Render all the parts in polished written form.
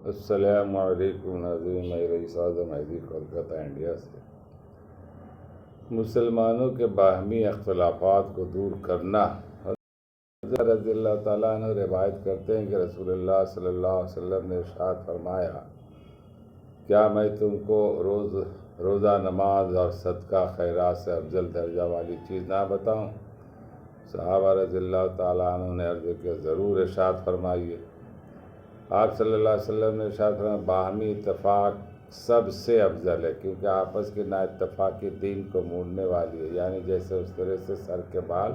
السلام علیکم ناظرین، میں رئیس اعظم مہدی کولکتہ انڈیا سے۔ مسلمانوں کے باہمی اختلافات کو دور کرنا۔ حضرت رضی اللہ تعالیٰ عنہ روایت کرتے ہیں کہ رسول اللہ صلی اللہ علیہ وسلم نے ارشاد فرمایا، کیا میں تم کو روزہ نماز اور صدقہ خیرات سے افضل درجہ والی چیز نہ بتاؤں؟ صحابہ رضی اللہ تعالیٰ عنہ نے عرض کیا، ضرور، ارشاد فرمائیے۔ آپ صلی اللہ علیہ وسلم نے ارشاد فرمایا، باہمی اتفاق سب سے افضل ہے، کیونکہ آپس کی نا اتفاقی دین کو موڑنے والی ہے، یعنی جیسے اس طرح سے سر کے بال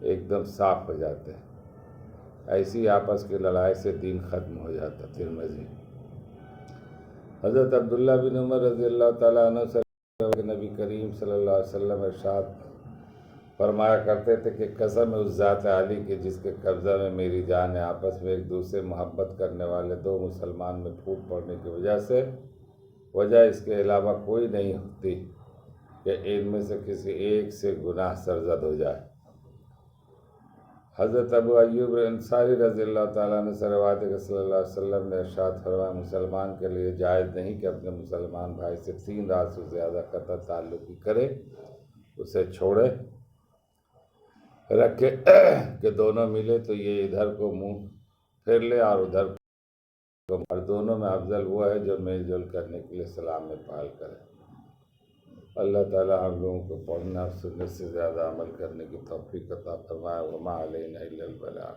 ایک دم صاف ہو جاتے ہیں، ایسی آپس کی لڑائی سے دین ختم ہو جاتا۔ ترمذی۔ حضرت عبداللہ بن عمر رضی اللہ تعالیٰ عنہ سے نبی کریم صلی اللہ علیہ وسلم ارشاد فرمایا کرتے تھے کہ قسم ہے اس ذات عالی کی جس کے قبضہ میں میری جان ہے، آپس میں ایک دوسرے محبت کرنے والے دو مسلمان میں پھوٹ پڑنے کی وجہ اس کے علاوہ کوئی نہیں ہوتی کہ ان میں سے کسی ایک سے گناہ سرزد ہو جائے۔ حضرت ابو ایوب انصاری رضی اللہ تعالیٰ عنہ سے روایت ہے کہ صلی اللہ علیہ وسلم نے ارشاد فرمایا، مسلمان کے لیے جائز نہیں کہ اپنے مسلمان بھائی سے 3 رات سے زیادہ قطع تعلقی کرے، اسے چھوڑے رکھے کہ دونوں ملے تو یہ ادھر کو منہ پھیر لے اور ادھر کو، اور دونوں میں افضل وہ ہے جو میل جول کرنے کے لیے سلام میں پال کرے۔ اللہ تعالیٰ ہم لوگوں کو پڑھنا اور سننے سے زیادہ عمل کرنے کی توفیق عطا فرمائے۔ وما علینا الا البلاغ۔